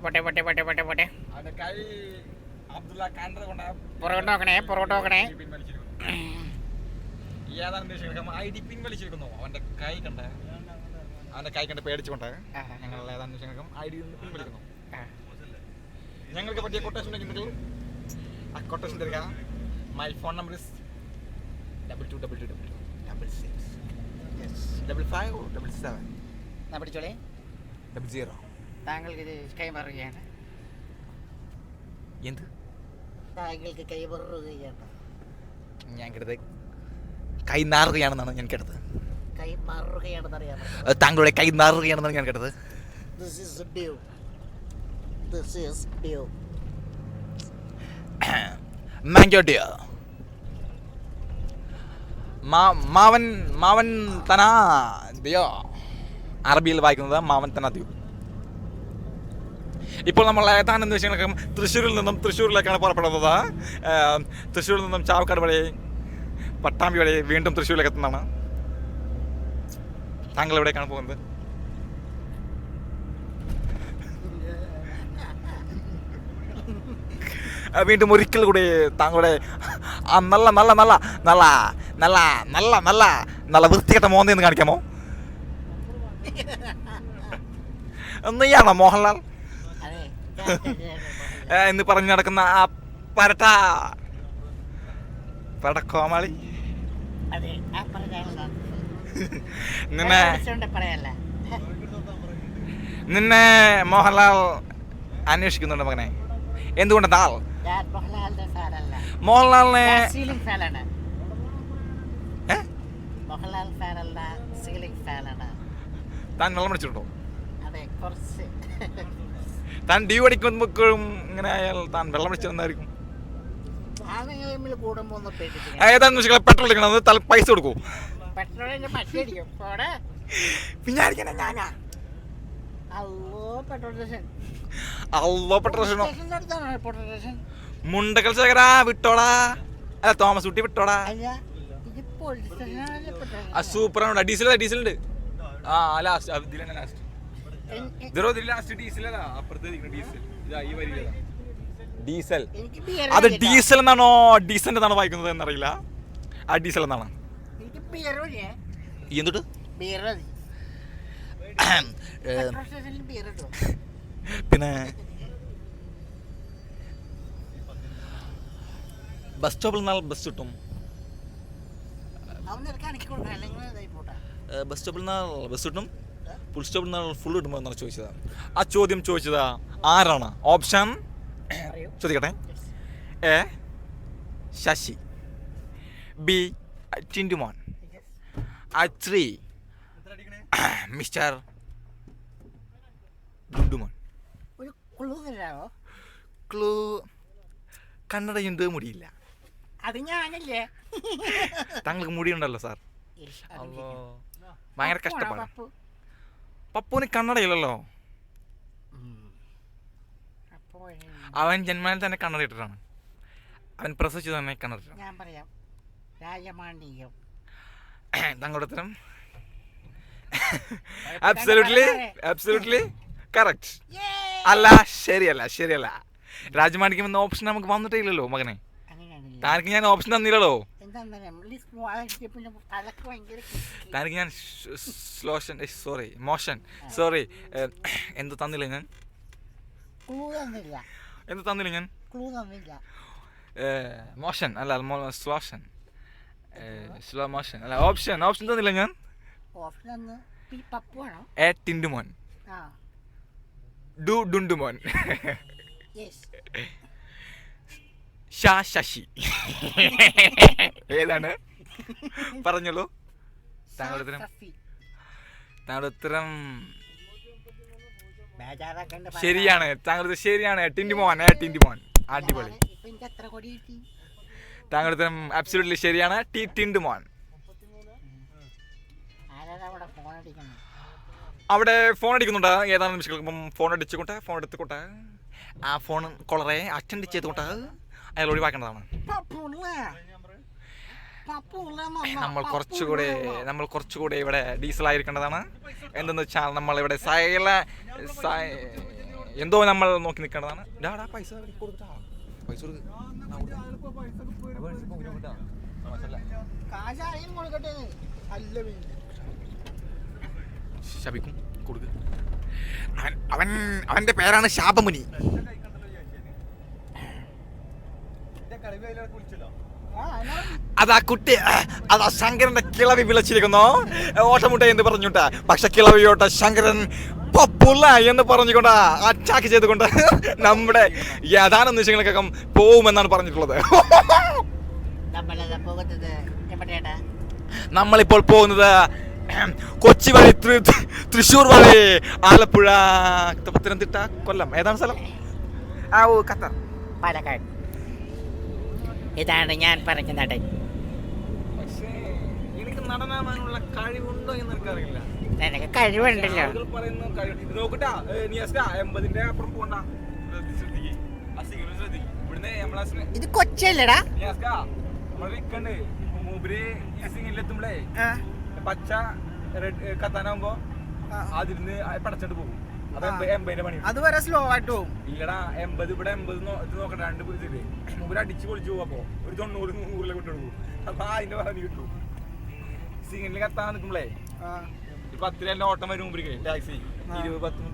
പോട്ടെ പോട്ടെ പോട്ടെ പോട്ടെ പോട്ടെ പുറകോട്ട് നോക്കണേ പുറകോട്ട് നോക്കണേ. ഐ ഡി പിൻ വലിച്ചിരിക്കുന്നു. അവന്റെ കൈ കണ്ട് പേടിച്ചുകൊണ്ട് ഞങ്ങൾ ഐ ഡി പിൻ വലിക്കുന്നു. ഞങ്ങൾക്ക് പറ്റിയ കൊട്ടേഷൻ ഉണ്ടെങ്കിൽ ആ കൊട്ടേഷൻ തരിക. My phone number is 2222665577 പിടിച്ചോളേ. 00. താങ്കൾക്ക് ഇത് കൈമാറുകയാണ്. എന്ത് താങ്കൾക്ക് കൈമാറുകയാണ്? ഞാൻ കേട്ടത് കൈനാറുകയാണെന്നാണ് ഞാൻ കേട്ടത്. കൈമാറുകയാണെന്നറിയാം. താങ്കളുടെ കൈനാറുകയാണെന്നാണ് ഞാൻ കേട്ടത്. മാംഗോ ഡിയോ മാവൻ തന ദിയോ. അറബിയിൽ വായിക്കുന്നത് മാവൻ തന ദിയോ. ഇപ്പോൾ നമ്മൾ ഏതാണെന്ന് വെച്ചാൽ തൃശ്ശൂരിലേക്കാണ് പുറപ്പെടുന്നത്. തൃശ്ശൂരിൽ നിന്നും ചാവക്കാട് വഴി പട്ടാമ്പി വഴി വീണ്ടും തൃശ്ശൂരിലേക്ക് എത്തുന്നതാണ്. താങ്കൾ എവിടേക്കാണ് പോകുന്നത്? വീണ്ടും ഒരിക്കൽ കൂടി താങ്കളുടെ നല്ല നല്ല നല്ല നല്ല നല്ല നല്ല നല്ല നല്ല വൃത്തികെട്ട മോന്തെന്ന് കാണിക്കാമോ? നീയാണോ മോഹൻലാൽ എന്ന് പറഞ്ഞു നടക്കുന്ന ആ പരട്ട കോമാളി? നിന്നെ മോഹൻലാൽ അന്വേഷിക്കുന്നുണ്ട് മകനെ. എന്തുകൊണ്ടെന്നാൽ മോഹൻലാലിനെ താൻ വെള്ളം അടിച്ചിട്ടുണ്ടോ? താൻ ഡ്യൂ അടിക്കുമ്പോഴും ഇങ്ങനെ ആയാൽ താൻ വെള്ളം അടിച്ചിരുന്നായിരിക്കും. ഏതാന്ന് വെച്ചാൽ പെട്രോൾ അടിക്കണം, തല പൈസ കൊടുക്കൂ. മുണ്ടക്കൽ ശേഖരാ വിട്ടോടാ. അല്ല തോമസ് കുട്ടി വിട്ടോടാ. സൂപ്പറാണ്. ഡീസലുണ്ട്. ആ ലാസ്റ്റ് ഡീസൽ. അത് ഡീസൽ എന്നാണോ ഡീസൽ എന്നാണോ വായിക്കുന്നത് എന്നറിയില്ല. ആ ഡീസൽ എന്നാണ്. എന്തുട്ട് പിന്നെ ബസ് സ്റ്റോപ്പിൽ നിന്നാൽ ബസ് കിട്ടും. ബസ് സ്റ്റോപ്പിൽ നിന്നാൽ ബസ് കിട്ടും, ഫുൾ സ്റ്റോപ്പിൽ നിന്നാൽ ഫുൾ കിട്ടുമോ എന്നാണ് ചോദിച്ചത്. ആ ചോദ്യം ചോദിച്ചത് ആരാണ്? ഓപ്ഷൻ ചോദിക്കട്ടെ. A Shashi, B Tintumon, 3 mister Dundumon. Clue കണ്ണടയുണ്ട്, മുടിയില്ല. അത് ഞാനല്ലേ? താങ്കൾക്ക് മുടിയുണ്ടല്ലോ സാർ. അല്ലോ ഭയങ്കര കഷ്ടപ്പാട്. പപ്പുവിന് കണ്ണടയില്ലല്ലോ. അവൻ ജന്മനാൽ തന്നെ കണ്ണടയിട്ടിട്ടാണ്. അവൻ പ്രസവിച്ചു തന്നെ കണ്ണട. ഞാൻ പറയാം, രാജമാണ്ഡ്യം. താങ്കളുടെ ഉത്തരം അബ്സല്യൂട്ട്ലി കറക്റ്റ്. അല്ല, ശരിയല്ല. രാജമാണിക്യം എന്ന ഓപ്ഷൻ നമുക്ക് വന്നിട്ടില്ലല്ലോ മകനെ. താനക്ക് ഞാൻ ഓപ്ഷൻ തന്നില്ലല്ലോ. താനക്ക് ഞാൻ സോറി എന്ത് തന്നില്ല ഞാൻ? എന്ത് തന്നില്ല ഞാൻ? മോഷൻ അല്ല, സ്ലോ മോഷൻ അല്ല, ഓപ്ഷൻ തന്നില്ല ഞാൻ. എ ടിൻറ്റുമോൻ, ഡുണ്ടുമോൻ, ശശി. ഏതാണ് പറഞ്ഞോളൂ. താങ്കളുടെ ഉത്തരം ശരിയാണ്. താങ്കളുടെ ശരിയാണ്. ടിൻറ്റുമോൻ. അടിപൊളി. താങ്കളുടെ ഉത്തരം അബ്സല്യൂട്ട്ലി ശരിയാണ്. ടിൻറ്റുമോൻ. അവിടെ ഫോൺ അടിക്കുന്നുണ്ട്. ഏതാനും നിമിഷങ്ങൾക്കും ഫോൺ എടുത്തുകൊണ്ട് ആ ഫോൺ കോളറെ അറ്റൻഡ് ചെയ്തുകൊണ്ട് അയാൾ ഒഴിവാക്കേണ്ടതാണ്. നമ്മൾ കുറച്ചുകൂടെ ഇവിടെ ഡീസൽ ആയിരിക്കേണ്ടതാണ്. എന്തെന്ന് വെച്ചാൽ നമ്മൾ ഇവിടെ എന്തോ നമ്മൾ നോക്കി നിൽക്കേണ്ടതാണ്. ഡാടാ പൈസ കൊടുത്താ പൈസ ശപിക്കും കൊടുക്ക്. അവന്റെ പേരാണ് ശാപമുനി. അതാ കുട്ടി, അതാ ശങ്കരന്റെ കിളവി വിളിച്ചിരിക്കുന്നു. ഓട്ടമുട്ട എന്ന് പറഞ്ഞുട്ടാ, പക്ഷെ കിളവിയോട്ട ശങ്കരൻ പപ്പുള്ള എന്ന് പറഞ്ഞുകൊണ്ട് അറ്റാക്ക് ചെയ്തുകൊണ്ട് നമ്മുടെ ഏതാനും നിമിഷങ്ങൾക്കകം പോവുമെന്നാണ് പറഞ്ഞിട്ടുള്ളത്. നമ്മളിപ്പോൾ പോകുന്നത് കൊച്ചി വഴി, തൃശ്ശൂർ വഴി, ആലപ്പുഴ, പത്തനംതിട്ട, കൊല്ലം, ഏതാണ് സ്ഥലം? ഖത്തർ, പാലക്കാട്. ഇതാണ് ഞാൻ പറഞ്ഞ നടൻ. പക്ഷേ എനിക്ക് നടനാവാനുള്ള കഴിവുണ്ടോ എന്ന് എനിക്കറിയില്ല. നിനക്ക് കഴിവുണ്ടല്ലോ. നോക്കട്ടാ, 80ന്റെ അപ്പുറം പോണ്ട. ഇത് കൊച്ചല്ലടാ. എത്തുമ്പളേ പച്ച കത്താനാവുമ്പോ അതിരുന്ന് പടച്ചിട്ട് പോകും. അത് 80ന്റെ പണി. അതുവരെ സ്ലോ ആയിട്ട് പോകും. ഇല്ലടാ, 80 ഇവിടെ 80 നോക്കട്ടെ, 2 ഇതില് മൂപ്പര് അടിച്ച് പൊളിച്ചു പോകും. അപ്പൊ ഒരു 90-100 വിട്ടെടുക്കും. അപ്പൊ അതിന്റെ പണി കിട്ടും. സിഗ്നലിൽ കത്താൻ നിൽക്കുമ്പളേ 10 ഓട്ടം വരും. ടാക്സി 20-10-30